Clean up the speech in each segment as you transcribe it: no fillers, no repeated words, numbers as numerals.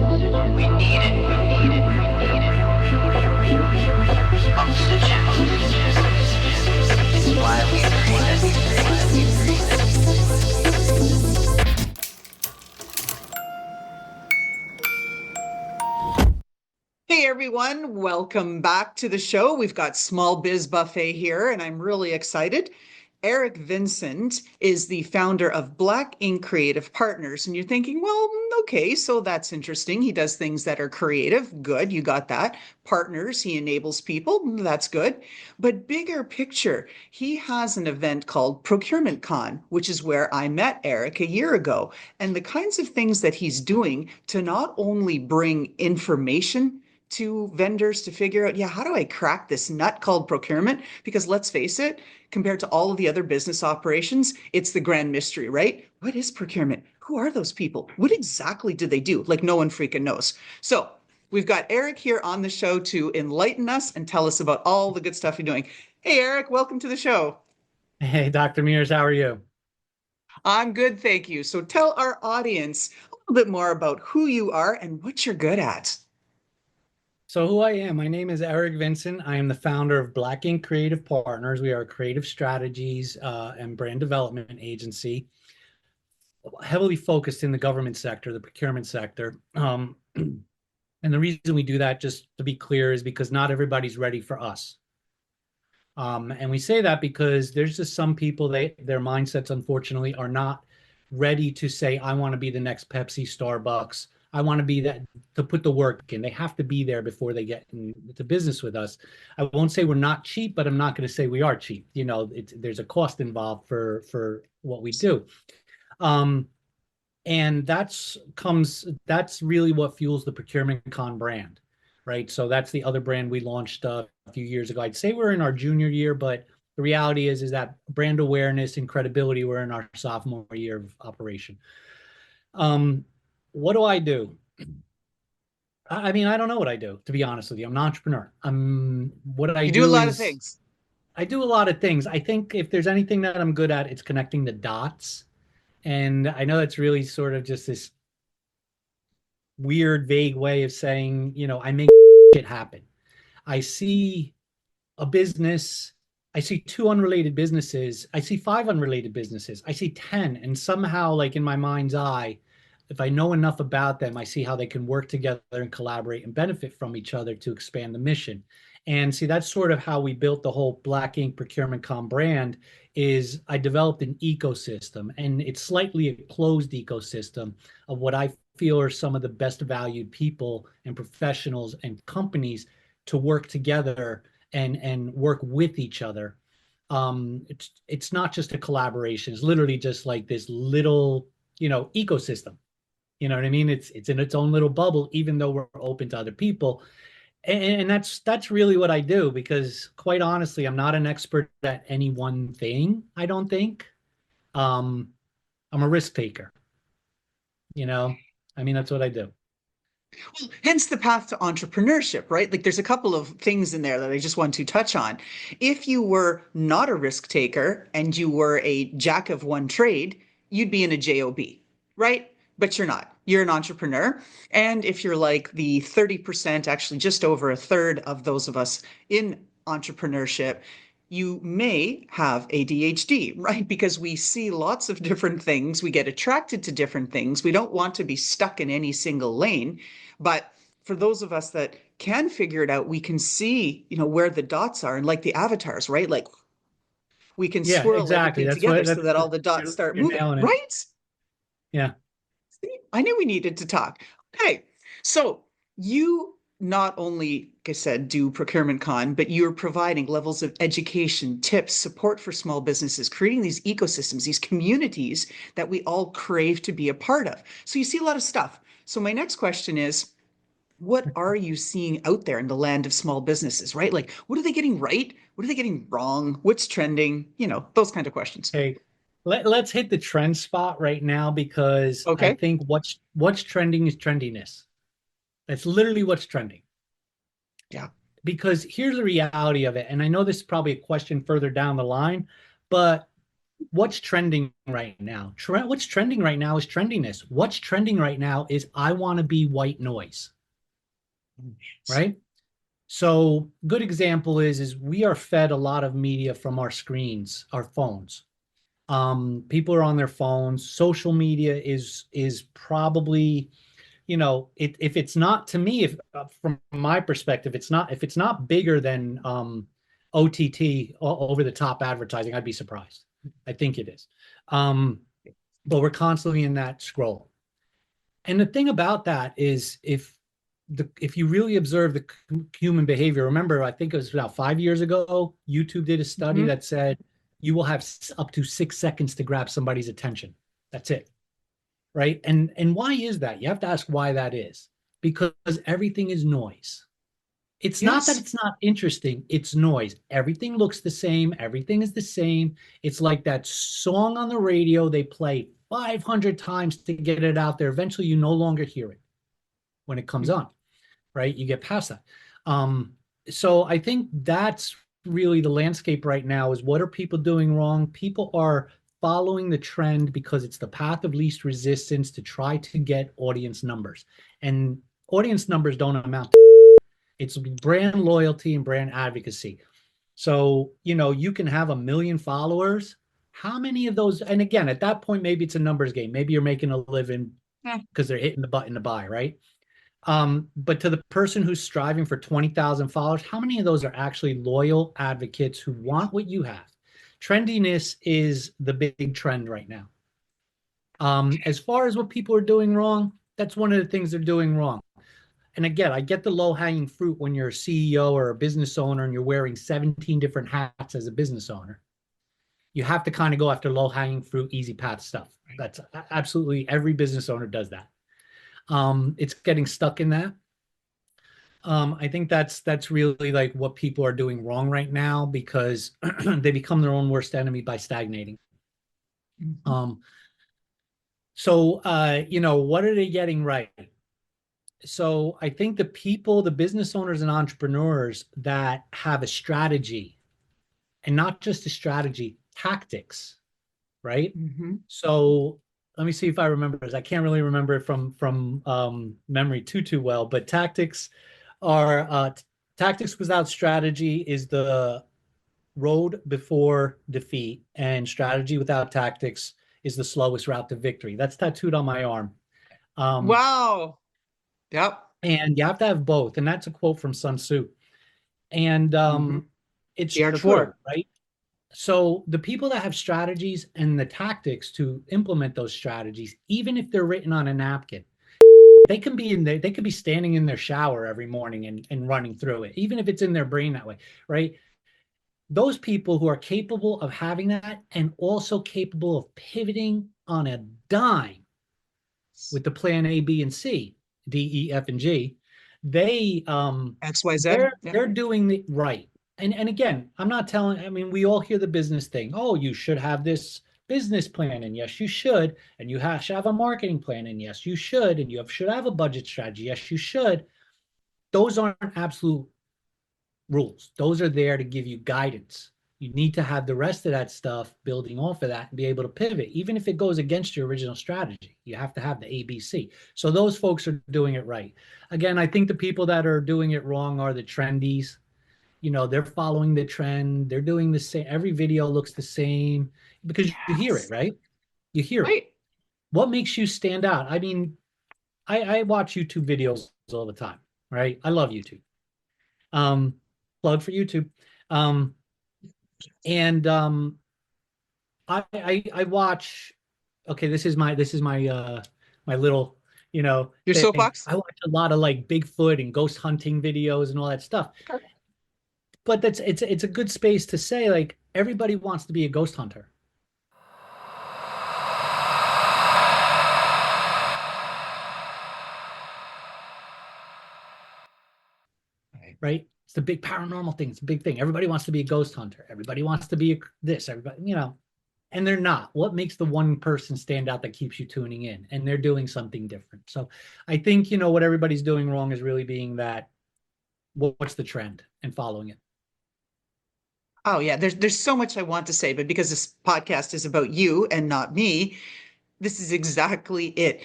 We need it. Oxygen. It's why we breathe. Hey everyone, welcome back to the show. We've got Small Biz Buffet here, and I'm really excited. Eric Vincent is the founder of Black Ink Creative Partners. And you're thinking, well, okay, so that's interesting. He does things that are creative. Good, you got that. Partners, he enables people. That's good. But bigger picture, he has an event called ProcurementCon, which is where I met Eric a year ago. And the kinds of things that he's doing to not only bring information to vendors to figure out, yeah, how do I crack this nut called procurement? Because let's face it, compared to all of the other business operations, it's the grand mystery, right? What is procurement? Who are those people? What exactly do they do? Like no one freaking knows. So we've got Eric here on the show to enlighten us and tell us about all the good stuff you're doing. Hey, Eric, welcome to the show. Hey, Dr. Mears, how are you? I'm good, thank you. So tell our audience a little bit more about who you are and what you're good at. So who I am, my name is Eric Vincent. I am the founder of Black Ink Creative Partners. We are a creative strategies and brand development agency, heavily focused in the government sector, the procurement sector. And the reason we do that, just to be clear, is because not everybody's ready for us. And we say that because there's just some people, their mindsets, unfortunately, are not ready to say, I want to be the next Pepsi, Starbucks. I want to be that, to put the work in. They have to be there before they get into business with us. I won't say we're not cheap, but I'm not going to say we are cheap. You know, there's a cost involved for what we do. And that's really what fuels the ProcurementCon brand, right? So that's the other brand we launched a few years ago. I'd say we're in our junior year, but the reality is that brand awareness and credibility, we're in our sophomore year of operation. What do I do? I mean, I don't know what I do, to be honest with you. I'm an entrepreneur. What I You do a do lot of is things. I do a lot of things. I think if there's anything that I'm good at, it's connecting the dots. And I know that's really sort of just this weird, vague way of saying, you know, I make it happen. I see a business, I see two unrelated businesses, I see five unrelated businesses, I see 10, and somehow, like in my mind's eye, if I know enough about them, I see how they can work together and collaborate and benefit from each other to expand the mission. And see, that's sort of how we built the whole Black Ink ProcurementCon brand. Is I developed an ecosystem, and it's slightly a closed ecosystem of what I feel are some of the best valued people and professionals and companies to work together and work with each other. It's not just a collaboration. It's literally just like this little, ecosystem. You know what I mean? It's in its own little bubble, even though we're open to other people. And that's really what I do, because quite honestly, I'm not an expert at any one thing, I don't think. Um, I'm a risk taker, you know. I mean, that's what I do. Well, hence the path to entrepreneurship, right? Like there's a couple of things in there that I just want to touch on. If you were not a risk taker and you were a jack of one trade, you'd be in a job, right? But you're not. You're an entrepreneur. And if you're like the 30%, actually just over a third of those of us in entrepreneurship, you may have ADHD, right? Because we see lots of different things. We get attracted to different things. We don't want to be stuck in any single lane. But for those of us that can figure it out, we can see, where the dots are and like the avatars, right? Like we can Yeah, swirl exactly. everything That's together what so that's that all the dots start you're moving, nailing it. right? Yeah. See, I knew we needed to talk. Okay, so you not only, like I said, do Procurement Con, but you're providing levels of education, tips, support for small businesses, creating these ecosystems, these communities that we all crave to be a part of. So you see a lot of stuff. So my next question is, what are you seeing out there in the land of small businesses, right? Like, what are they getting right? What are they getting wrong? What's trending? Those kind of questions. Hey, let's hit the trend spot right now, because I Okay. think what's trending is trendiness. That's literally what's trending. Yeah. Because here's the reality of it, and I know this is probably a question further down the line, but what's trending right now? What's trending right now is trendiness. What's trending right now is I want to be white noise, right? So good example is we are fed a lot of media from our screens, our phones. People are on their phones. Social media is probably, if it's not, to me, if from my perspective, it's not, if it's not bigger than OTT, over the top advertising, I'd be surprised. I think it is. But we're constantly in that scroll. And the thing about that is, if you really observe the human behavior, remember, I think it was about 5 years ago, YouTube did a study Mhm. that said you will have up to 6 seconds to grab somebody's attention. That's it. Right. And why is that? You have to ask why that is. Because everything is noise. It's not that Yes. it's not interesting, it's noise. Everything looks the same, everything is the same. It's like that song on the radio they play 500 times to get it out there. Eventually, you no longer hear it when it comes on, right? You get past that. So I think that's really the landscape right now is what are people doing wrong? People are following the trend because it's the path of least resistance to try to get audience numbers. And audience numbers don't amount to, it's brand loyalty and brand advocacy. So, you can have 1 million followers. How many of those? And again, at that point, maybe it's a numbers game. Maybe you're making a living Eh, because they're hitting the button to buy, right? But to the person who's striving for 20,000 followers, how many of those are actually loyal advocates who want what you have? Trendiness is the big trend right now. As far as what people are doing wrong, that's one of the things they're doing wrong. And again, I get the low hanging fruit when you're a CEO or a business owner and you're wearing 17 different hats as a business owner. You have to kind of go after low hanging fruit, easy path stuff. That's absolutely every business owner does that. It's getting stuck in that. I think that's really like what people are doing wrong right now because they become their own worst enemy by stagnating. mhm. Um, what are they getting right? So I think the people, the business owners and entrepreneurs that have a strategy and not just a strategy, tactics, right? Mhm. So let me see if I remember this. I can't really remember it from memory too well, but tactics without strategy is the road before defeat, and strategy without tactics is the slowest route to victory. That's tattooed on my arm. Um, Wow. Yep. and you have to have both, and that's a quote from Sun Tzu. And Mhm. it's The art of true, war. right? So the people that have strategies and the tactics to implement those strategies, even if they're written on a napkin, they could be standing in their shower every morning and running through it, even if it's in their brain that way, right? Those people who are capable of having that and also capable of pivoting on a dime with the plan A, B, and C, D, E, F, and G, they XYZ. Yeah. they're doing it right. And again, I'm not telling, I mean, we all hear the business thing. Oh, you should have this business plan, and yes, you should, and should have a marketing plan, and yes, you should, and should have a budget strategy. Yes, you should. Those aren't absolute rules. Those are there to give you guidance. You need to have the rest of that stuff building off of that and be able to pivot, even if it goes against your original strategy. You have to have the ABC. So those folks are doing it right. Again, I think the people that are doing it wrong are the trendies. They're following the trend. They're doing the same. Every video looks the same because you hear it, Yes. right? You hear it. Right. What makes you stand out? I mean, I watch YouTube videos all the time, right? I love YouTube. Um, Plug for YouTube. Um, and I watch. Okay, this is my little Your thing. soapbox. I watch a lot of like Bigfoot and ghost hunting videos and all that stuff. Okay. But it's a good space to say like everybody wants to be a ghost hunter, Right. right? It's the big paranormal thing. It's a big thing. Everybody wants to be a ghost hunter. Everybody wants to be this. Everybody. And they're not. What makes the one person stand out that keeps you tuning in? And they're doing something different. So I think, what everybody's doing wrong is really being that what's the trend and following it. Oh yeah, there's so much I want to say, but because this podcast is about you and not me, this is exactly it.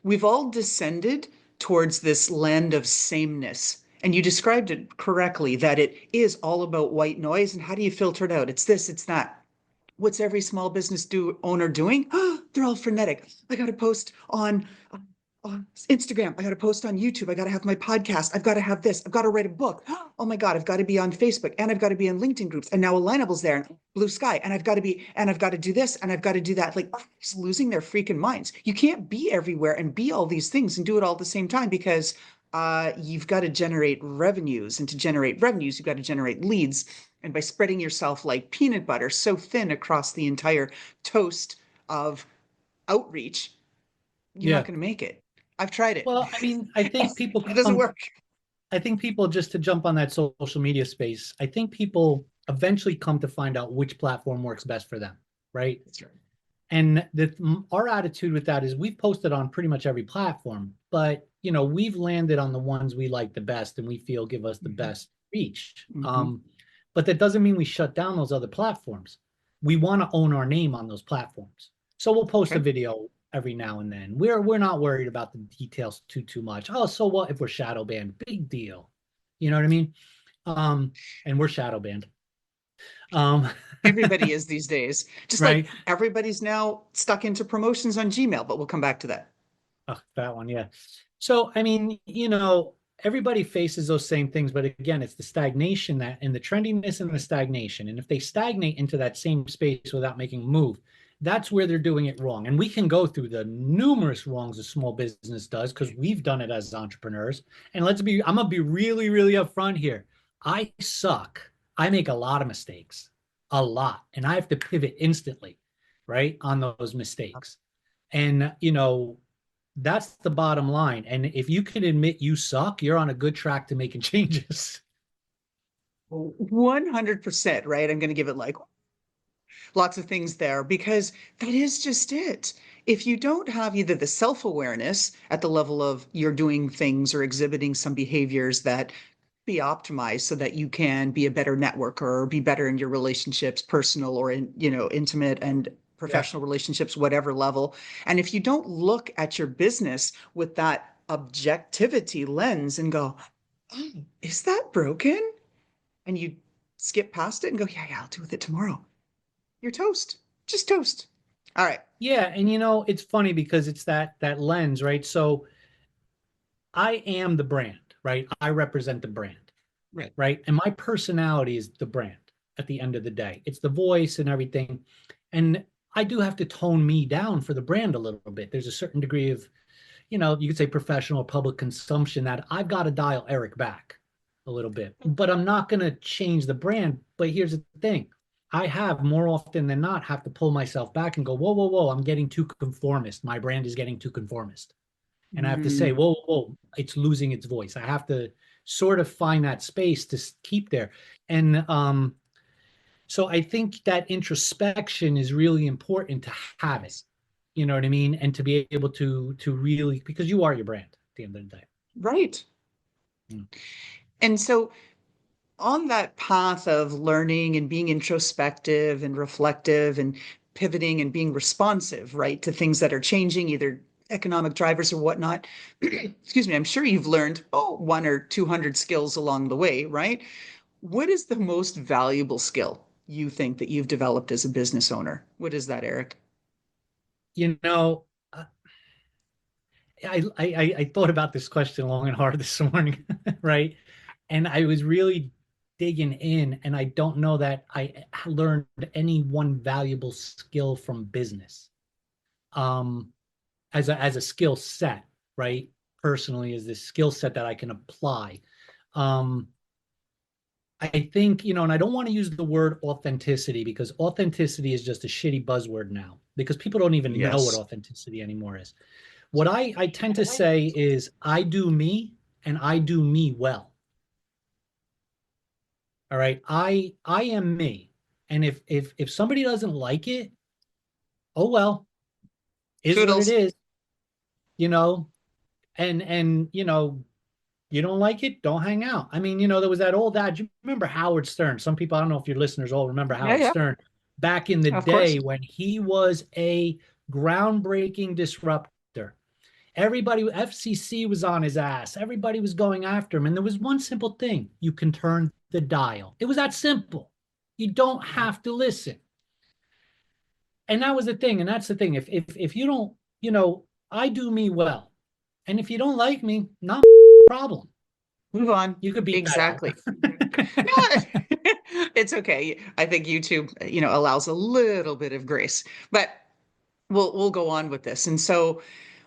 We've all descended towards this land of sameness. And you described it correctly that it is all about white noise. And how do you filter it out? It's this, it's that. What's every small business owner doing? They're all frenetic. I got to post on Instagram. I got to post on YouTube. I got to have my podcast. I've got to have this. I've got to write a book. Oh my God, I've got to be on Facebook and I've got to be in LinkedIn groups. And now Alignable's there and Blue Sky. And I've got to do this and I've got to do that. Like just losing their freaking minds. You can't be everywhere and be all these things and do it all at the same time because you've got to generate revenues. And to generate revenues, you've got to generate leads. And by spreading yourself like peanut butter so thin across the entire toast of outreach, you're not Yeah. going to make it. I've tried it. Well, I mean, I think people It doesn't come, work. I think people, just to jump on that social media space, I think people eventually come to find out which platform works best for them, right? That's right. And our attitude with that is we've posted on pretty much every platform, but we've landed on the ones we like the best and we feel give us the best reach. But that doesn't mean we shut down those other platforms. We want to own our name on those platforms. So we'll post a video every now and then. We're not worried about the details too much. Oh, so what if we're shadow banned? Big deal. You know what I mean? And we're shadow banned. Everybody is these days. Just right. like everybody's now stuck into promotions on Gmail, but we'll come back to that. Oh, that one, yeah. So, I mean, everybody faces those same things, but again, it's the stagnation and the trendiness and the stagnation. And if they stagnate into that same space without making a move, that's where they're doing it wrong. And we can go through the numerous wrongs a small business does because we've done it as entrepreneurs. And I'm gonna be really, really upfront here. I suck. I make a lot of mistakes, a lot, and I have to pivot instantly, right, on those mistakes. And that's the bottom line. And if you can admit you suck, you're on a good track to making changes. 100%, right? I'm going to give it like lots of things there because that is just it. If you don't have either the self-awareness at the level of you're doing things or exhibiting some behaviors that be optimized so that you can be a better networker or be better in your relationships, personal or intimate and professional relationships, whatever level. And if you don't look at your business with that objectivity lens and go, oh, is that broken? And you skip past it and go, yeah, I'll deal with it tomorrow. You're toast, just toast. All right. Yeah. And it's funny because it's that lens, right? So I am the brand, right? I represent the brand. Right. And my personality is the brand at the end of the day. It's the voice and everything. And I do have to tone me down for the brand a little bit. There's a certain degree of, you could say professional public consumption that I've got to dial Eric back a little bit, but I'm not going to change the brand. But here's the thing. I have more often than not have to pull myself back and go, whoa, I'm getting too conformist. My brand is getting too conformist. And I have to say, whoa, it's losing its voice. I have to sort of find that space to keep there. And so I think that introspection is really important to have it. You know what I mean? And to be able to really, because you are your brand at the end of the day. Right. And so on that path of learning and being introspective and reflective and pivoting and being responsive, right, to things that are changing, either economic drivers or whatnot, excuse me, I'm sure you've learned, 1 or 200 skills along the way, right? What is the most valuable skill you think that you've developed as a business owner? What is that, Eric? I thought about this question long and hard this morning, right? And I was really digging in, and I don't know that I learned any one valuable skill from business. As a skill set, right? Personally, is this skill set that I can apply. I think, and I don't want to use the word authenticity because authenticity is just a shitty buzzword now because people don't even know what authenticity anymore is. What I tend to say is I do me and I do me well. All right. I am me. And if somebody doesn't like it, oh well, is Toodles. what it is, and You don't like it? Don't hang out. I mean, there was that old adage. You remember Howard Stern? Some people, I don't know if your listeners all remember Yeah, Howard yeah, Stern back in the of course. day when he was a groundbreaking disruptor. Everybody, FCC was on his ass. Everybody was going after him. And there was one simple thing: you can turn the dial. It was that simple. You don't have to listen. And that was the thing. And that's the thing. If you don't, I do me well. And if you don't like me, not my problem. Move on. You could beat that Exactly. No, out. it's okay. I think YouTube, allows a little bit of grace, but we'll go on with this. And so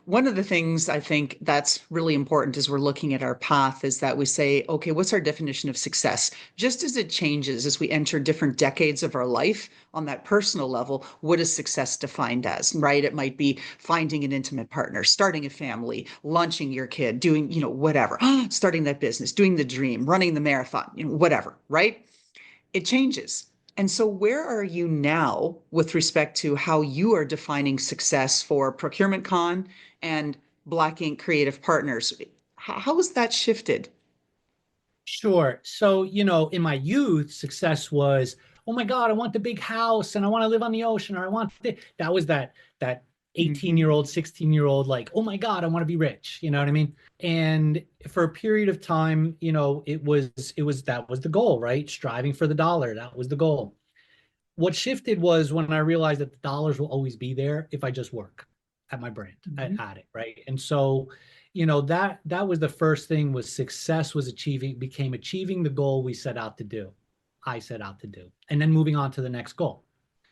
one of the things I think that's really important as we're looking at our path is that we say, okay, what's our definition of success? Just as it changes as we enter different decades of our life on that personal level, what is success defined as, right? It might be finding an intimate partner, starting a family, launching your kid, doing, whatever, starting that business, doing the dream, running the marathon, whatever, right? It changes. And so, where are you now with respect to how you are defining success for ProcurementCon and Black Ink Creative Partners? How has that shifted? Sure. So, in my youth, success was, oh my God, I want the big house and I want to live on the ocean, or I want that was that 18-year-old, 16-year-old, like, oh my God, I want to be rich. You know what I mean? And for a period of time, it was that was the goal, right? Striving for the dollar. That was the goal. What shifted was when I realized that the dollars will always be there if I just work at my brand, Mhm. at it, right? And so, that was the first thing, was success was became achieving the goal we set out to do. I set out to do, and then moving on to the next goal,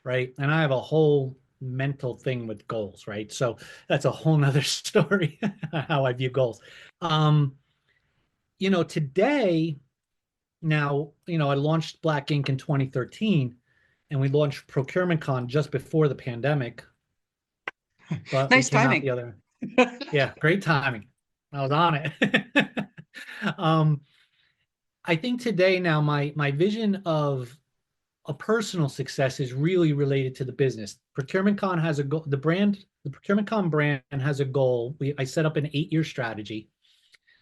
right? And I have a whole mental thing with goals, right? So that's a whole nother story how I view goals. Um, Today, now, I launched Black Ink in 2013, and we launched ProcurementCon just before the pandemic, but we Nice came out timing. the other. Yeah, great timing. I was on it. um, I think today, now, my vision of a personal success is really related to the business. ProcurementCon has a goal. The ProcurementCon brand has a goal. I set up an 8-year strategy.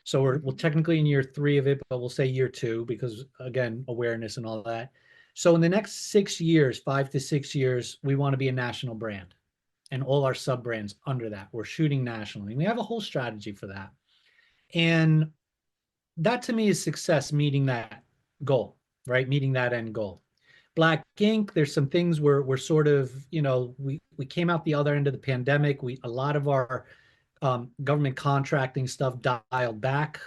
So we're technically in year 3 of it, but we'll say year 2 because, again, awareness and all that. So in the next 6 years, 5 to 6 years, we want to be a national brand, and all our sub brands under that. We're shooting nationally. We have a whole strategy for that. And that to me is success, meeting that goal, right? Meeting that end goal. Black Ink, there's some things we're sort of, we came out the other end of the pandemic. A lot of our government contracting stuff dialed back,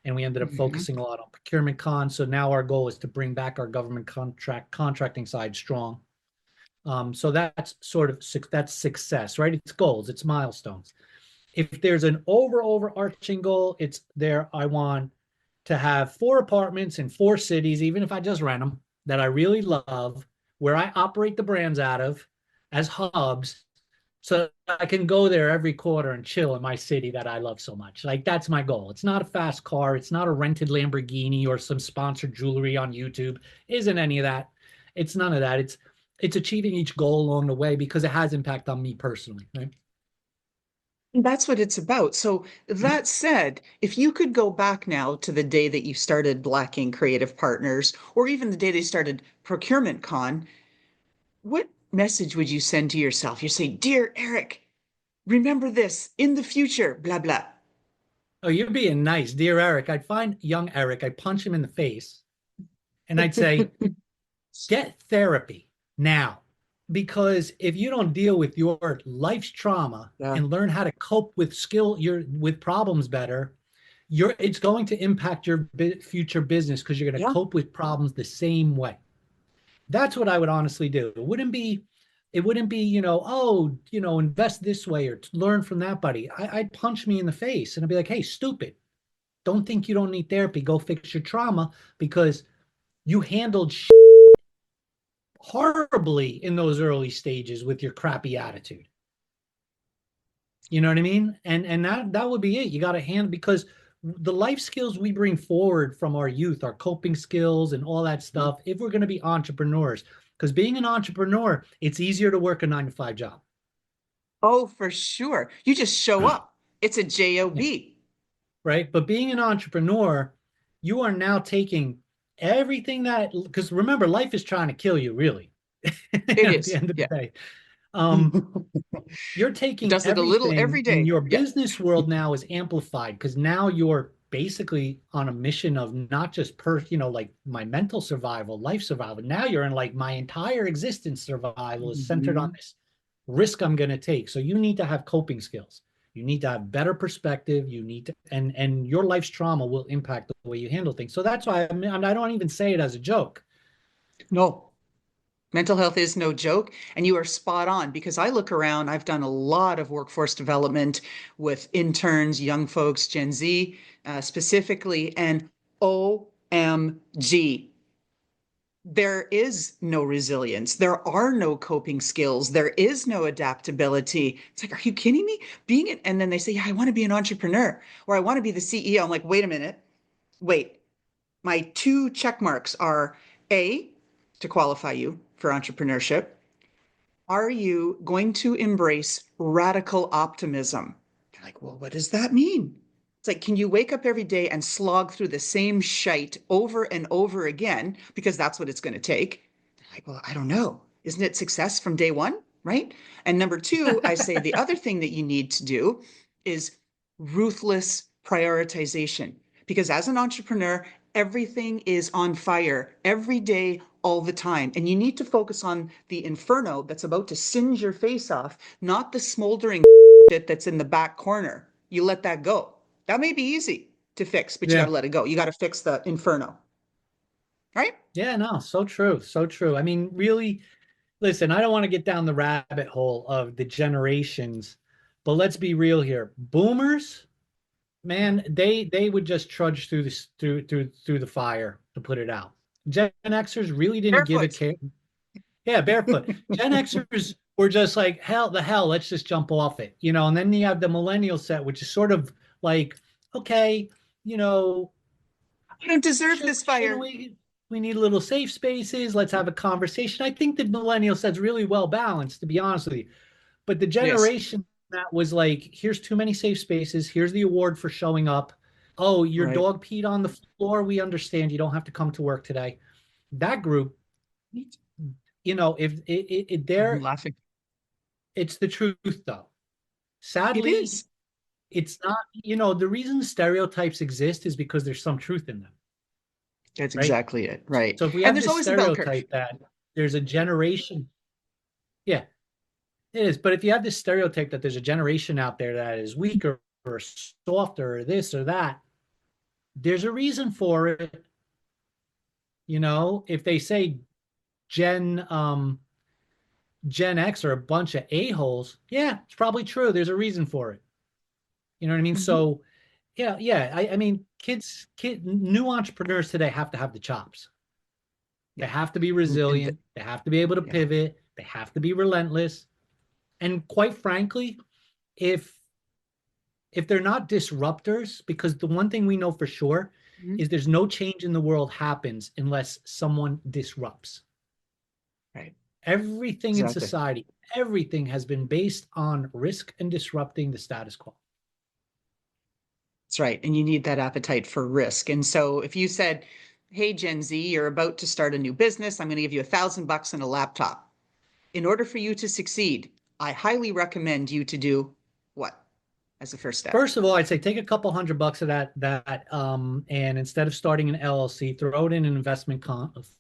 and we ended up Mhm. focusing a lot on ProcurementCon. So now our goal is to bring back our government contracting side strong. So that's success, right? It's goals, it's milestones. If there's an overarching goal, it's there. I want to have 4 apartments in 4 cities, even if I just rent them, that I really love, where I operate the brands out of as hubs, so I can go there every quarter and chill in my city that I love so much. Like, that's my goal. It's not a fast car. It's not a rented Lamborghini or some sponsored jewelry on YouTube. Isn't any of that. It's none of that. It's achieving each goal along the way because it has impact on me personally, right? That's what it's about. So, Mhm. that said, if you could go back now to the day that you started Black Ink Creative Partners, or even the day they started Procurement Con, what message would you send to yourself? You say, Dear Eric, remember this in the future, blah, blah. Oh, you're being nice, dear Eric. I'd find young Eric, I'd punch him in the face, and I'd say, get therapy now. Because if you don't deal with your life's trauma Yeah. and learn how to cope with problems better, it's going to impact your future business, because you're going to Yeah. cope with problems the same way. That's what I would honestly do. It wouldn't be, oh, invest this way or learn from that buddy. I'd punch me in the face and I'd be like, hey, stupid. Don't think you don't need therapy. Go fix your trauma, because you handled horribly in those early stages with your crappy attitude. You know what I mean? And that would be it. You got to handle, because the life skills we bring forward from our youth, our coping skills and all that stuff, if we're going to be entrepreneurs, because being an entrepreneur, it's easier to work a 9 to 5 job. Oh, for sure. You just show up. It's a Yeah. job. right? But being an entrepreneur, you are now taking everything that, because remember, life is trying to kill you, really, It at the is. end of the Yeah. day. Um, you're taking Does it a little everything, every and day. your Yeah. business world now is amplified because now you're basically on a mission of not just like my mental survival, life survival. Now you're in like my entire existence survival is centered on Mhm. this risk I'm going to take. So you need to have coping skills. You need to have better perspective. You need to, and your life's trauma will impact the way you handle things. So that's why I don't even say it as a joke. No, mental health is no joke. And you are spot on because I look around, I've done a lot of workforce development with interns, young folks, Gen Z specifically, and OMG. There is no resilience. There are no coping skills. There is no adaptability. It's like, are you kidding me? And then they say, yeah, I want to be an entrepreneur or I want to be the CEO. I'm like, wait a minute. Wait, my two check marks are A, to qualify you for entrepreneurship. Are you going to embrace radical optimism? You're like, well, what does that mean? It's like, can you wake up every day and slog through the same shite over and over again? Because that's what it's going to take. They're like, well, I don't know. Isn't it success from day one? Right. And number two, I say the other thing that you need to do is ruthless prioritization. Because as an entrepreneur, everything is on fire every day, all the time. And you need to focus on the inferno that's about to singe your face off, not the smoldering shit that's in the back corner. You let that go. That may be easy to fix, but you got Yeah. to let it go. You got to fix the inferno, right? Yeah, no, so true. So true. I mean, really, listen, I don't want to get down the rabbit hole of the generations, but let's be real here. Boomers, man, they would just trudge through this through the fire to put it out. Gen Xers really didn't give a Barefoot. care. Yeah, barefoot. Gen Xers were just like, hell, let's just jump off it, And then you have the millennial set, which is sort of like, okay, you know, I don't deserve this shouldn't fire. we need little safe spaces. Let's have a conversation. I think the millennial set's really well balanced, to be honest with you. But the Yes, generation that was like, here's too many safe spaces. Here's the award for showing up. Oh, your right. dog peed on the floor. We understand you don't have to come to work today. That group, if I'm they're, laughing. it's the truth though. It Sadly, is. it's not, the reason stereotypes exist is because there's some truth in them, That's right? exactly it. Right. So if we And have there's this always a bell curve. stereotype that there's a generation, yeah, it is. But if you have this stereotype that there's a generation out there that is weaker or softer or this or that, there's a reason for it. If they say Gen Gen X are a bunch of a-holes, yeah, it's probably true. There's a reason for it. You know what I mean? Mhm. So yeah. I mean, new entrepreneurs today have to have the chops. They Yeah. have to be And resilient. They have to be able to yeah. pivot. They have to be relentless. And quite frankly, if they're not disruptors, because the one thing we know for sure Mhm. is there's no change in the world happens unless someone disrupts. Right. Everything in Exactly. society, everything has been based on risk and disrupting the status quo. That's right. And you need that appetite for risk. And so if you said, hey, Gen Z, you're about to start a new business, I'm going to give you $1,000 and a laptop. In order for you to succeed, I highly recommend you to do what as a first step? First of all, I'd say take a couple $100 of and instead of starting an LLC, throw it in an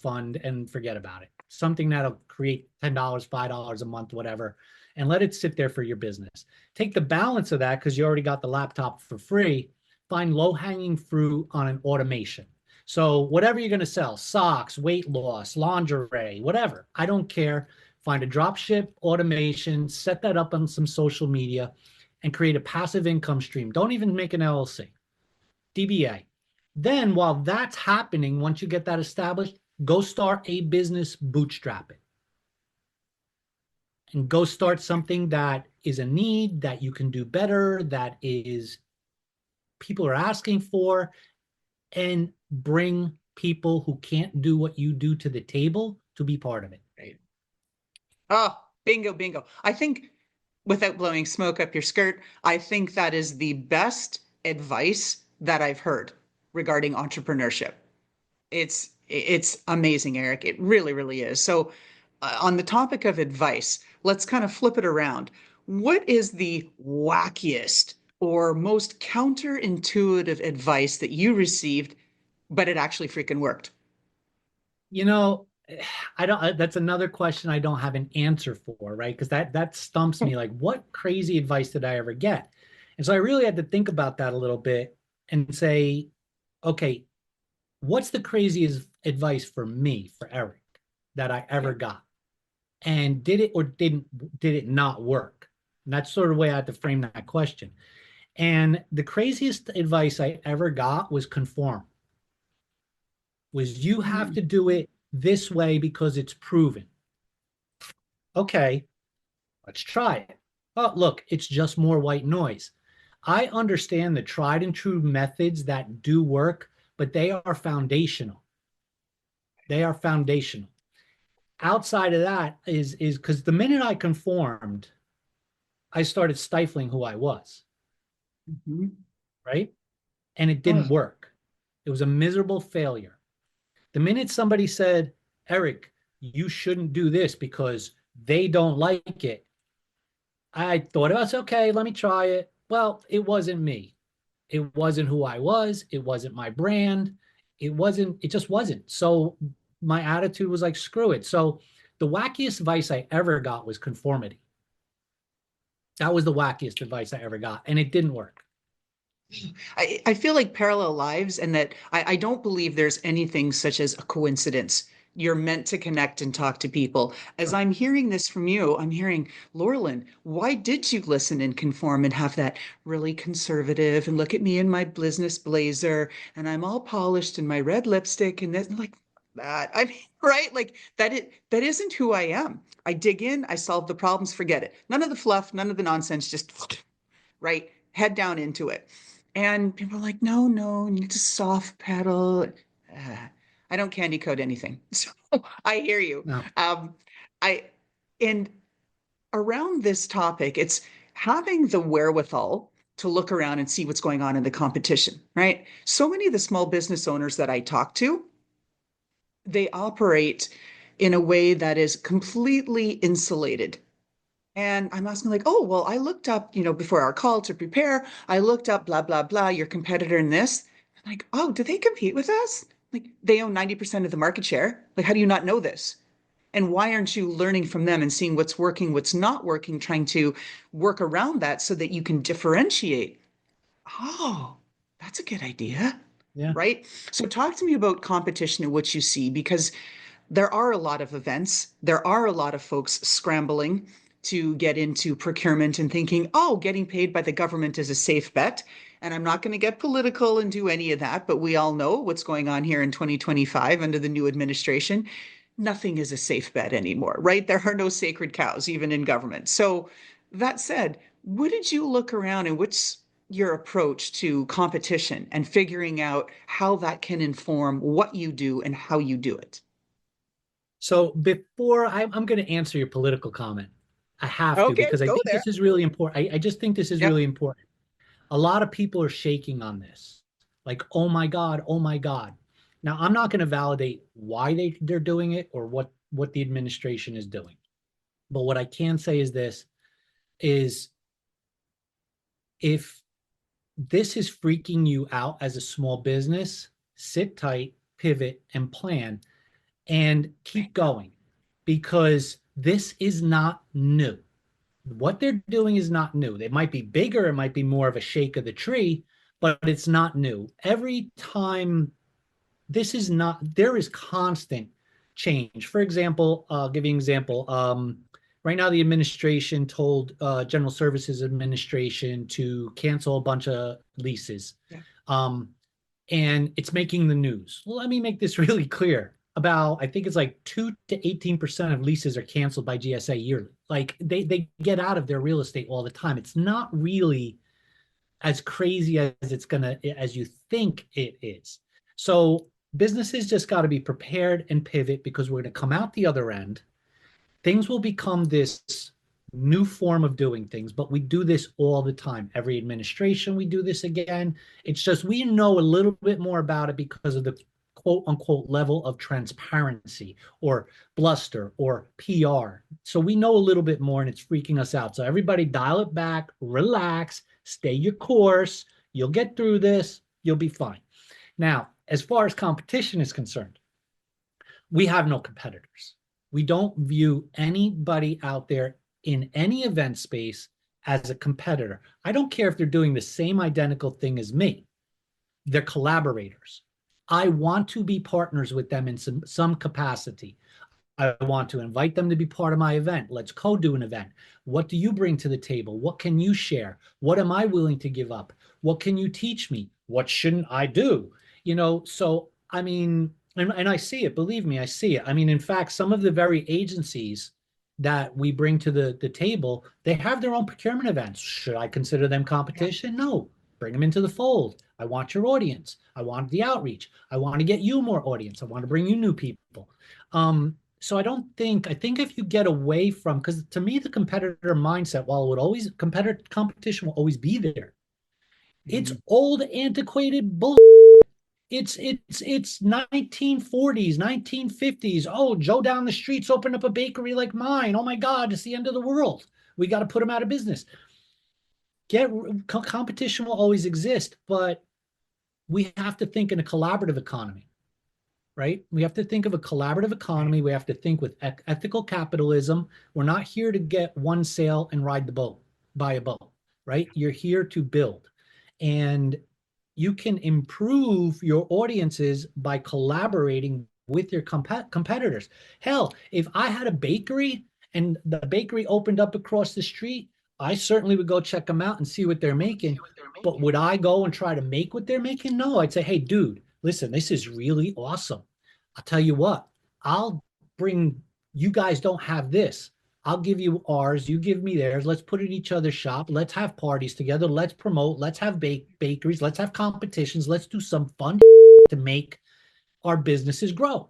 fund and forget about it. Something that'll create $10, $5 a month, whatever, and let it sit there for your business. Take the balance of that because you already got the laptop for free. Find low-hanging fruit on an automation. So whatever you're going to sell, socks, weight loss, lingerie, whatever, I don't care. Find a drop ship automation, set that up on some social media and create a passive income stream. Don't even make an LLC, DBA. Then, while that's happening, once you get that established, go start a business, bootstrap it, and go start something that is a need that you can do better, that is people are asking for, and bring people who can't do what you do to the table to be part of it. Right. Oh, bingo, bingo. I think without blowing smoke up your skirt, I think that is the best advice that I've heard regarding entrepreneurship. It's amazing, Eric. It really, really is. So, on the topic of advice, let's kind of flip it around. What is the wackiest or most counterintuitive advice that you received, but it actually freaking worked? You know, I don't, that's another question I don't have an answer for, right? Because that stumps me. Like, what crazy advice did I ever get? And so I really had to think about that a little bit and say, okay, what's the craziest advice for me, for Eric, that I Yeah. ever got? And did it not work? And that's sort of the way I had to frame that question. And the craziest advice I ever got was conform. Was you have Mm. to do it this way because it's proven. Okay, let's try it. Oh, look, it's just more white noise. I understand the tried and true methods that do work, but they are foundational. They are foundational. Outside of that is because the minute I conformed, I started stifling who I was, Mhm. right? And it didn't Oh, work. It was a miserable failure. The minute somebody said, Eric, you shouldn't do this because they don't like it, I thought, oh, it's okay, let me try it. Well, it wasn't me. It wasn't who I was. It wasn't my brand. It just wasn't. So my attitude was like, screw it. So the wackiest advice I ever got was conformity. That was the wackiest advice I ever got. And it didn't work. I feel like parallel lives, and that I don't believe there's anything such as a coincidence. You're meant to connect and talk to people. As Sure. I'm hearing this from you, I'm hearing, Loralyn, why did you listen and conform and have that really conservative and look at me in my business blazer and I'm all polished in my red lipstick and then like that. I mean, right? Like that isn't who I am. I dig in, I solve the problems, forget it. None of the fluff, none of the nonsense, just right, head down into it. And people are like, no, no, you need to soft pedal. I don't candy coat anything. So I hear you. No. Um, I, and around this topic, it's having the wherewithal to look around and see what's going on in the competition, right? So many of the small business owners that I talk to, they operate in a way that is completely insulated. And I'm asking, like, oh, well, I looked up, before our call to prepare, I looked up blah, blah, blah, your competitor in this. I'm like, oh, do they compete with us? Like, they own 90% of the market share. Like, how do you not know this? And why aren't you learning from them and seeing what's working, what's not working, trying to work around that so that you can differentiate? Oh, that's a good idea. Yeah. Right? So, talk to me about competition and what you see, because there are a lot of events. There are a lot of folks scrambling to get into procurement and thinking, oh, getting paid by the government is a safe bet. And I'm not going to get political and do any of that, but we all know what's going on here in 2025 under the new administration. Nothing is a safe bet anymore, right? There are no sacred cows, even in government. So, that said, what did you look around and what's your approach to competition and figuring out how that can inform what you do and how you do it? So I'm going to answer your political comment, I have to, Okay, because I go think there. this is really important. I just think this is Yep. really important. A lot of people are shaking on this. Like, oh my God, oh my God. Now, I'm not going to validate why they're doing it or what the administration is doing. But what I can say is this is if this is freaking you out as a small business, sit tight, pivot, and plan and keep going because this is not new. What they're doing is not new. It might be bigger, it might be more of a shake of the tree, but it's not new. Every time, this is not, there is constant change. For example, I'll give you an example. Right now, the administration told General Services Administration to cancel a bunch of leases. Yeah. Um, and it's making the news. Well, let me make this really clear. About, I think it's like 2 to 18% of leases are canceled by GSA yearly. Like they get out of their real estate all the time. It's not really as crazy as as you think it is. So businesses just got to be prepared and pivot because we're going to come out the other end. Things will become this new form of doing things, but we do this all the time. Every administration, we do this again. It's just we know a little bit more about it because of the quote unquote level of transparency or bluster or PR. So we know a little bit more and it's freaking us out. So everybody dial it back, relax, stay your course. You'll get through this. You'll be fine. Now, as far as competition is concerned, we have no competitors. We don't view anybody out there in any event space as a competitor. I don't care if they're doing the same identical thing as me. They're collaborators. I want to be partners with them in some capacity. I want to invite them to be part of my event. Let's co-do an event. What do you bring to the table? What can you share? What am I willing to give up? What can you teach me? What shouldn't I do? So I mean, and I see it, believe me, I see it. I mean, in fact, some of the very agencies that we bring to the table, they have their own procurement events. Should I consider them competition? No. Bring them into the fold. I want your audience. I want the outreach. I want to get you more audience. I want to bring you new people. So I think if you get away from, because to me, the competitor mindset, while it would always, competition will always be there. It's old, antiquated bull. It's 1940s, 1950s. Oh, Joe down the streets opened up a bakery like mine. Oh my God, it's the end of the world. We got to put him out of business. Competition will always exist, but we have to think in a collaborative economy, right? We have to think of a collaborative economy. We have to think with ethical capitalism. We're not here to get one sale and ride the boat, buy a boat, right? You're here to build. And you can improve your audiences by collaborating with your competitors. Hell, if I had a bakery and the bakery opened up across the street, I certainly would go check them out and see what they're making. But would I go and try to make what they're making? No, I'd say, hey, dude, listen, this is really awesome. I'll tell you what, I'll bring, you guys don't have this. I'll give you ours, you give me theirs. Let's put it in each other's shop. Let's have parties together. Let's promote. Let's have bakeries. Let's have competitions. Let's do some fun to make our businesses grow.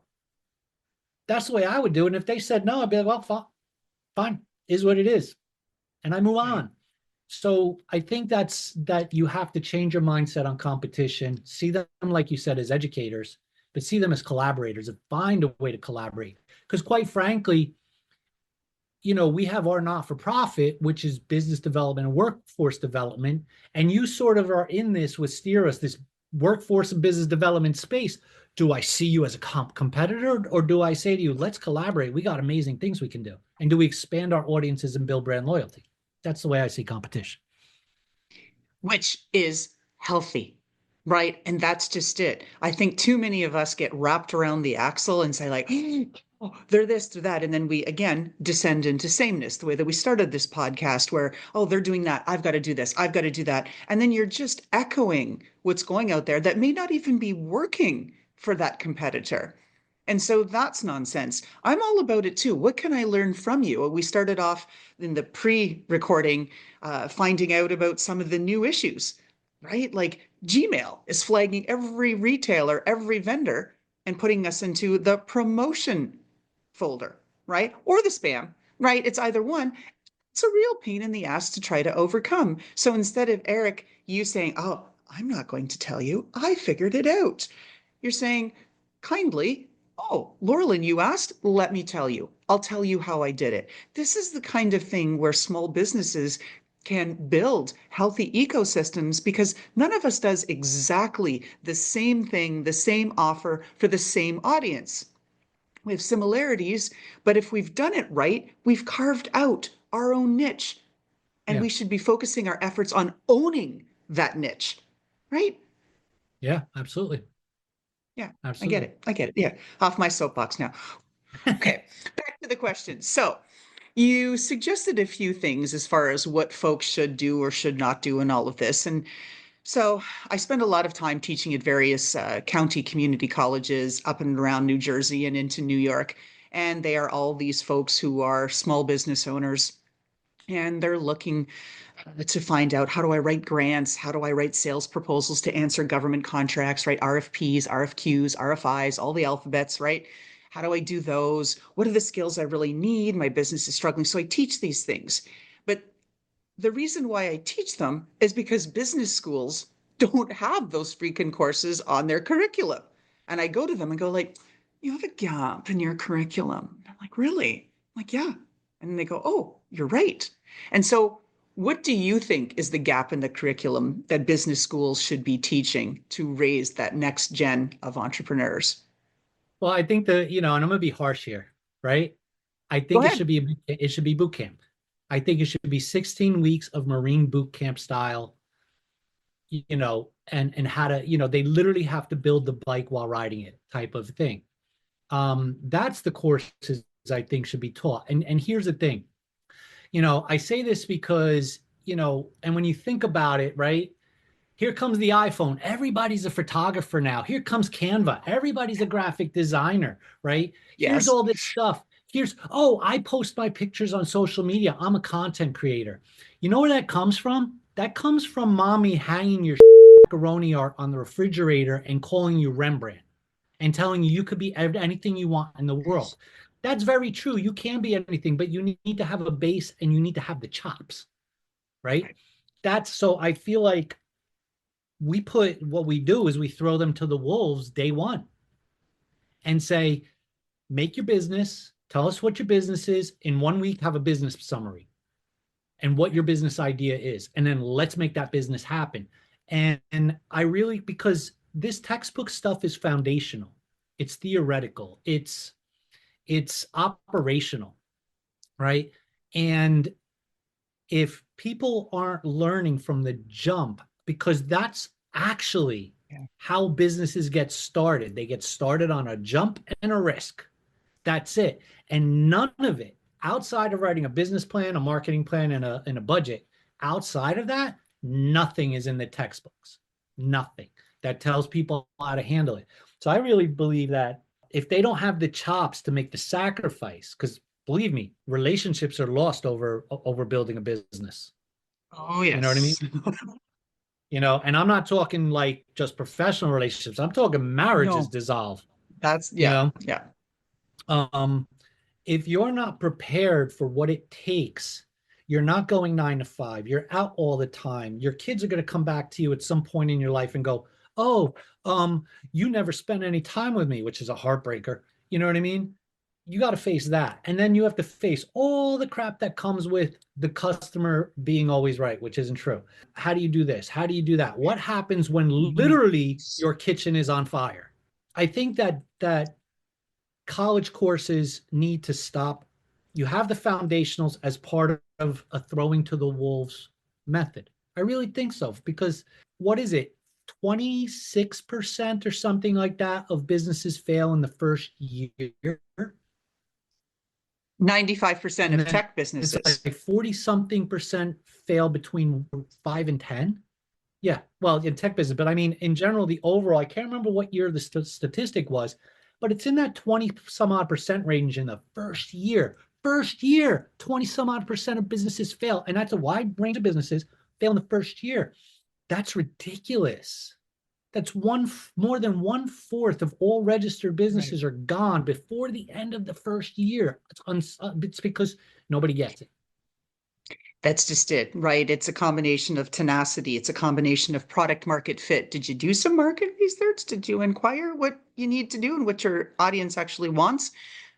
That's the way I would do it. And if they said no, I'd be like, well, fine, is what it is. And I move on. So I think that you have to change your mindset on competition. See them, like you said, as educators, but see them as collaborators and find a way to collaborate. Because quite frankly, we have our not-for-profit, which is business development and workforce development. And you sort of are in this with Steeros, this workforce and business development space. Do I see you as a competitor, or do I say to you, let's collaborate? We got amazing things we can do. And do we expand our audiences and build brand loyalty? That's the way I see competition. Which is healthy, right? And that's just it. I think too many of us get wrapped around the axle and say like, oh, they're this, they're that. And then we, again, descend into sameness, the way that we started this podcast where, oh, they're doing that. I've got to do this. I've got to do that. And then you're just echoing what's going out there that may not even be working for that competitor. And so that's nonsense. I'm all about it too. What can I learn from you? We started off in the pre-recording, finding out about some of the new issues, right? Like Gmail is flagging every retailer, every vendor, and putting us into the promotion folder, right? Or the spam, right? It's either one. It's a real pain in the ass to try to overcome. So instead of Eric, you saying, oh, I'm not going to tell you, I figured it out. You're saying kindly, oh, Loralyn, you asked? Let me tell you. I'll tell you how I did it. This is the kind of thing where small businesses can build healthy ecosystems because none of us does exactly the same thing, the same offer for the same audience. We have similarities, but if we've done it right, we've carved out our own niche. And we should be focusing our efforts on owning that niche, right? Yeah, absolutely. Yeah, Absolutely. I get it. Yeah, off my soapbox now. Okay, back to the question. So you suggested a few things as far as what folks should do or should not do in all of this. And so I spend a lot of time teaching at various county community colleges up and around New Jersey and into New York. And they are all these folks who are small business owners. And they're looking to find out, how do I write grants? How do I write sales proposals to answer government contracts, right? RFPs, RFQs, RFIs, all the alphabets, right? How do I do those? What are the skills I really need? My business is struggling. So I teach these things. But the reason why I teach them is because business schools don't have those freaking courses on their curriculum. And I go to them and go like, you have a gap in your curriculum. I'm like, really? I'm like, yeah. And they go, oh, you're right. And so what do you think is the gap in the curriculum that business schools should be teaching to raise that next gen of entrepreneurs? Well, I think and I'm going to be harsh here, right? I Go think ahead. it should be boot camp. I think it should be 16 weeks of Marine boot camp style, and how to, they literally have to build the bike while riding it type of thing. That's the courses I think should be taught. And here's the thing, I say this because, and when you think about it, right? Here comes the iPhone. Everybody's a photographer now. Here comes Canva. Everybody's a graphic designer, right? Here's Yes. all this stuff. I post my pictures on social media. I'm a content creator. You know where that comes from? That comes from mommy hanging your macaroni art on the refrigerator and calling you Rembrandt and telling you could be anything you want in the world. That's very true. You can be anything, but you need to have a base and you need to have the chops, right? So I feel like what we do is we throw them to the wolves day one and say, make your business, tell us what your business is. In 1 week, have a business summary and what your business idea is. And then let's make that business happen. And I really, because this textbook stuff is foundational, it's theoretical, it's operational, right? And if people aren't learning from the jump, because that's actually how businesses get started. They get started on a jump and a risk. That's it. And none of it outside of writing a business plan, a marketing plan, and a budget, outside of that, nothing is in the textbooks. Nothing that tells people how to handle it. So I really believe that if they don't have the chops to make the sacrifice, because believe me, relationships are lost over building a business. Oh, You know what I mean? yes. And I'm not talking like just professional relationships. I'm talking marriages No, dissolve, that's, you yeah, know. yeah. Um, if you're not prepared for what it takes, you're not going 9 to 5, you're out all the time. Your kids are going to come back to you at some point in your life and go, oh, you never spent any time with me, which is a heartbreaker. You know what I mean? You got to face that. And then you have to face all the crap that comes with the customer being always right, which isn't true. How do you do this? How do you do that? What happens when Mhm. literally your kitchen is on fire? I think that college courses need to stop. You have the foundationals as part of a throwing to the wolves method. I really think so, because what is it? 26% or something like that of businesses fail in the first year. 95% And of then tech it's businesses. like 40 something percent fail between 5 and 10. Yeah, well, in tech business, but I mean, in general, the overall, I can't remember what year the statistic was, but it's in that 20 some odd percent range in the first year. First year, 20 some odd percent of businesses fail. And that's a wide range of businesses fail in the first year. That's ridiculous. That's more than 1/4 of all registered Right. businesses are gone before the end of the first year. It's because nobody gets it. That's just it, right? It's a combination of tenacity. It's a combination of product market fit. Did you do some market research? Did you inquire what you need to do and what your audience actually wants?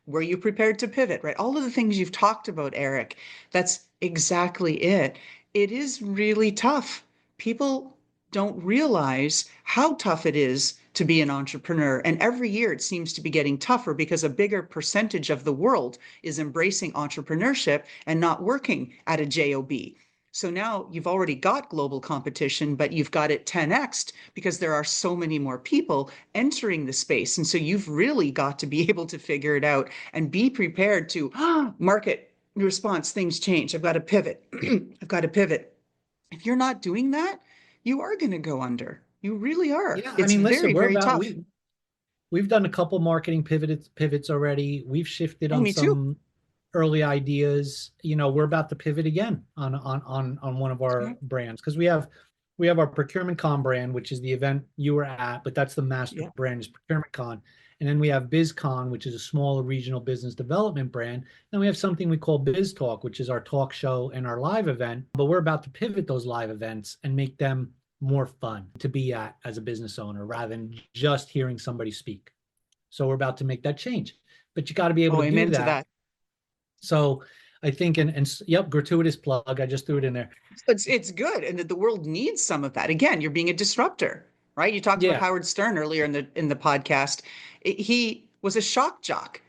Were you prepared to pivot, right? All of the things you've talked about, Eric, that's exactly it. It is really tough. People don't realize how tough it is to be an entrepreneur. And every year it seems to be getting tougher because a bigger percentage of the world is embracing entrepreneurship and not working at a job. So now you've already got global competition, but you've got it 10x'd because there are so many more people entering the space. And so you've really got to be able to figure it out and be prepared to market response, things change. I've got to pivot. I've got to pivot. If you're not doing that, you are going to go under. You really are. Yeah, I It's mean, listen, very, very tough. we've done a couple marketing pivots already. We've shifted Oh, on me too. some early ideas. We're about to pivot again on one of Yeah. our brands, because we have our ProcurementCon brand, which is the event you were at, but that's the master Yeah. brand is ProcurementCon. And then we have BizCon, which is a smaller regional business development brand. Then we have something we call Biz Talk, which is our talk show and our live event. But we're about to pivot those live events and make them more fun to be at as a business owner rather than just hearing somebody speak. So we're about to make that change. But you got to be able Oh, to do amen to that. that. So I think, and yep, gratuitous plug. I just threw it in there. It's good, and the world needs some of that. Again, you're being a disruptor, right? You talked about Yeah, Howard Stern earlier in the podcast. He was a shock jock,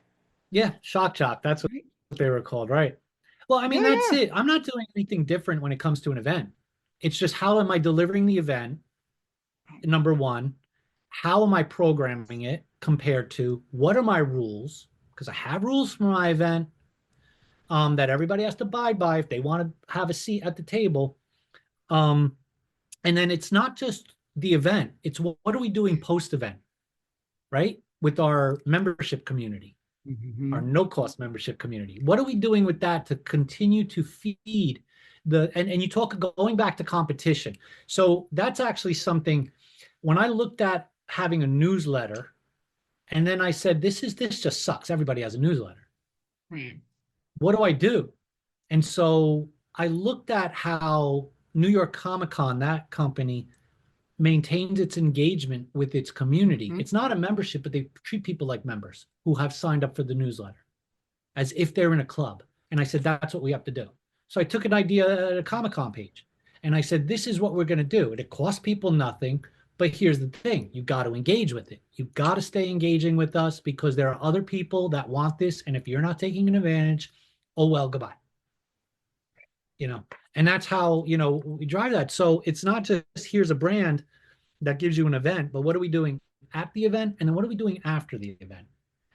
yeah, shock jock. That's what right? they were called, right? Well, I mean, Yeah, that's yeah. it. I'm not doing anything different when it comes to an event. It's just how am I delivering the event? Number one, how am I programming it compared to what are my rules? Because I have rules for my event that everybody has to abide by if they want to have a seat at the table. Um, and then it's not just the event, it's what are we doing post event, right? With our membership community, our Mhm. no cost membership community. What are we doing with that to continue to feed and you talk going back to competition. So that's actually something when I looked at having a newsletter and then I said, this just sucks. Everybody has a newsletter. Right. What do I do? And so I looked at how New York Comic Con, that company, maintains its engagement with its community. Mhm. It's not a membership, but they treat people like members who have signed up for the newsletter as if they're in a club. And I said, that's what we have to do. So I took an idea at a Comic Con page and I said, this is what we're going to do. And it costs people nothing. But here's the thing, you got to engage with it. You got to stay engaging with us because there are other people that want this. And if you're not taking an advantage, oh, well, goodbye. And that's how, we drive that. So it's not just here's a brand that gives you an event, but what are we doing at the event? And then what are we doing after the event?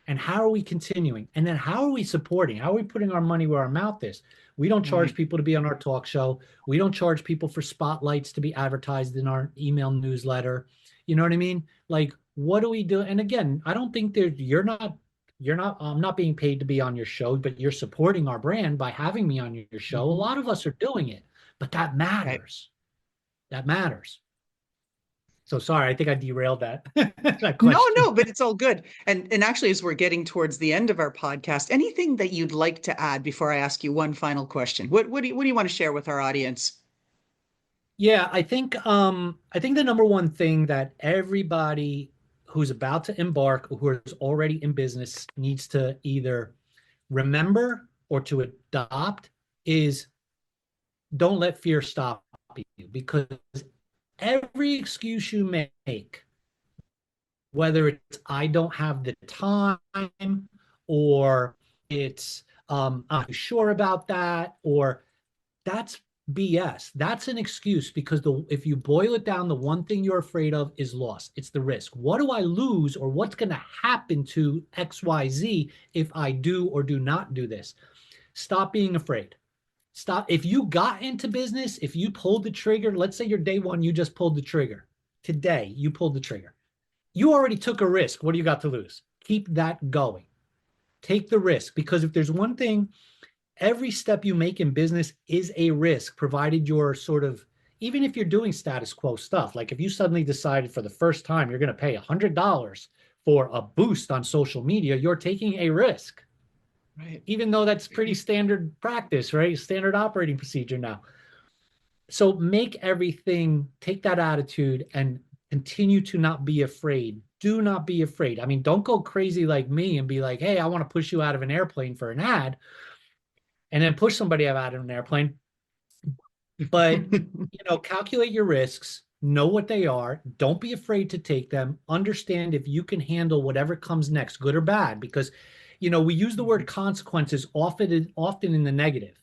And how are we continuing? And then how are we supporting? How are we putting our money where our mouth is? We don't charge Right. people to be on our talk show. We don't charge people for spotlights to be advertised in our email newsletter. You know what I mean? Like, what do we do? And again, I don't think I'm not being paid to be on your show, but you're supporting our brand by having me on your show. A Mhm. lot of us are doing it, but that Right. matters. That matters. So sorry, I think I derailed that that No, question. no, but it's all good. And actually, as we're getting towards the end of our podcast, anything that you'd like to add before I ask you one final question? What do you want to share with our audience? Yeah, I think the number one thing that everybody who's about to embark or who is already in business needs to either remember or to adopt is don't let fear stop you because every excuse you make, whether it's I don't have the time or it's I'm not sure about that or that's BS. That's an excuse because if you boil it down, the one thing you're afraid of is loss. It's the risk. What do I lose or what's going to happen to XYZ if I do or do not do this? Stop being afraid. Stop. If you got into business, if you pulled the trigger, let's say you're day one, you just pulled the trigger. Today, you pulled the trigger. You already took a risk. What do you got to lose? Keep that going. Take the risk because if there's one thing, every step you make in business is a risk, provided you're even if you're doing status quo stuff, like if you suddenly decided for the first time you're going to pay $100 for a boost on social media, you're taking a risk, Right. even though that's pretty standard practice, right? Standard operating procedure now. So take that attitude and continue to not be afraid. Do not be afraid. I mean, don't go crazy like me and be like, hey, I want to push you out of an airplane for an ad and then push somebody out of an airplane. But, calculate your risks, know what they are. Don't be afraid to take them. Understand if you can handle whatever comes next, good or bad, because, we use the word consequences often in the negative,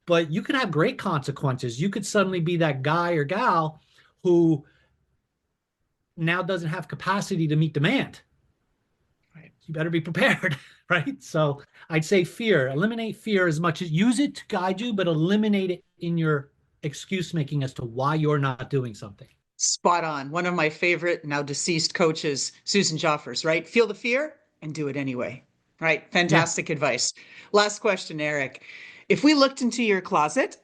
but you could have great consequences. You could suddenly be that guy or gal who now doesn't have capacity to meet demand. Right. You better be prepared, right? So I'd say eliminate fear as much as use it to guide you, but eliminate it in your excuse making as to why you're not doing something. Spot on. One of my favorite now deceased coaches, Susan Joffers, right? Feel the fear and do it anyway. Right. Yeah. Fantastic advice. Last question, Eric. If we looked into your closet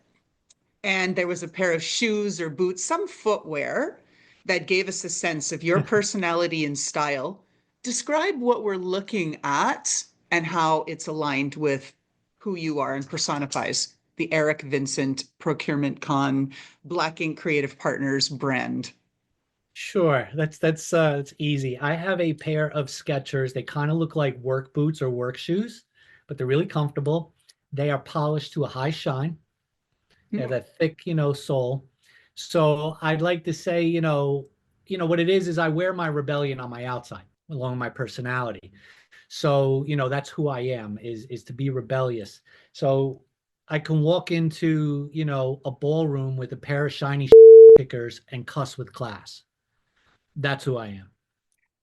and there was a pair of shoes or boots, some footwear that gave us a sense of your personality and style, describe what we're looking at and how it's aligned with who you are and personifies the Eric Vincent ProcurementCon Black Ink Creative Partners brand. Sure, that's easy. I have a pair of Skechers. They kind of look like work boots or work shoes, but they're really comfortable. They are polished to a high shine. They have that thick, sole. So I'd like to say, what it is I wear my rebellion on my outside, along with my personality. So, that's who I am, is to be rebellious. So I can walk into, a ballroom with a pair of shiny kickers and cuss with class. That's who I am.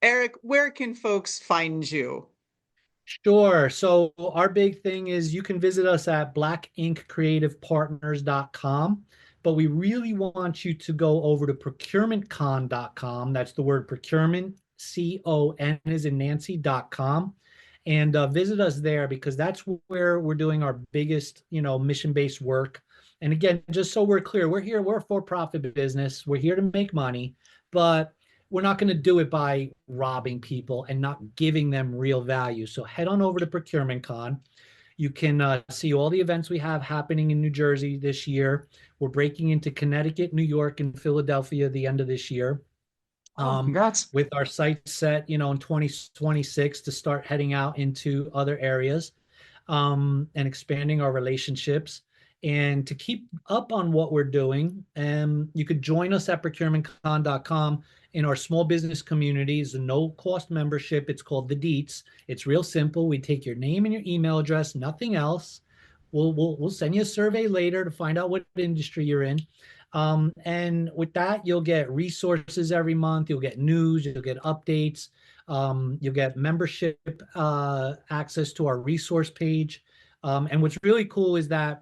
Eric, where can folks find you? Sure. So our big thing is you can visit us at blackinkcreativepartners.com, but we really want you to go over to procurementcon.com. That's the word procurement, CON is in Nancy.com, and visit us there because that's where we're doing our biggest, mission-based work. And again, just so we're clear, we're a for-profit business. We're here to make money, but we're not going to do it by robbing people and not giving them real value. So head on over to ProcurementCon. You can see all the events we have happening in New Jersey this year. We're breaking into Connecticut, New York, and Philadelphia the end of this year. Congrats. With our site set, in 2026 to start heading out into other areas and expanding our relationships. And to keep up on what we're doing, you could join us at procurementcon.com in our small business community. It's a no-cost membership. It's called the Deets. It's real simple. We take your name and your email address, nothing else. We'll send you a survey later to find out what industry you're in. And with that, you'll get resources every month. You'll get news. You'll get updates. You'll get membership access to our resource page. And what's really cool is that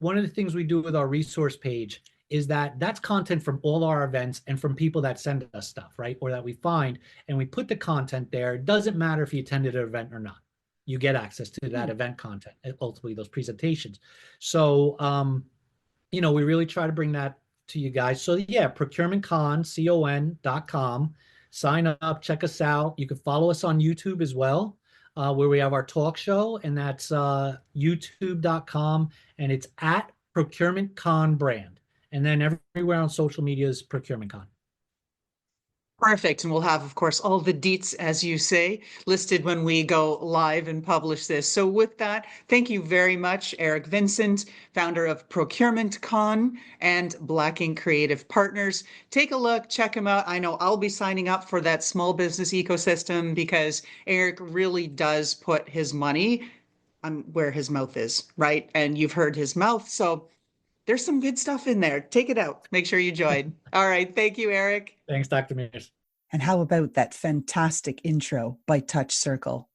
one of the things we do with our resource page is that that's content from all our events and from people that send us stuff, right? Or that we find, and we put the content there. It doesn't matter if you attended an event or not. You get access to that event content, ultimately those presentations. So, we really try to bring that to you guys. So yeah, procurementcon.com. Sign up, check us out. You can follow us on YouTube as well, where we have our talk show, and that's youtube.com, and it's at ProcurementCon brand. And then everywhere on social media is ProcurementCon. Perfect. And we'll have, of course, all the deets, as you say, listed when we go live and publish this. So with that, thank you very much, Eric Vincent, founder of ProcurementCon and Black Ink Creative Partners. Take a look, check him out. I know I'll be signing up for that small business ecosystem because Eric really does put his money on where his mouth is, right? And you've heard his mouth. So there's some good stuff in there. Take it out. Make sure you join. All right. Thank you, Eric. Thanks, Dr. Mears. And how about that fantastic intro by Touch Circle?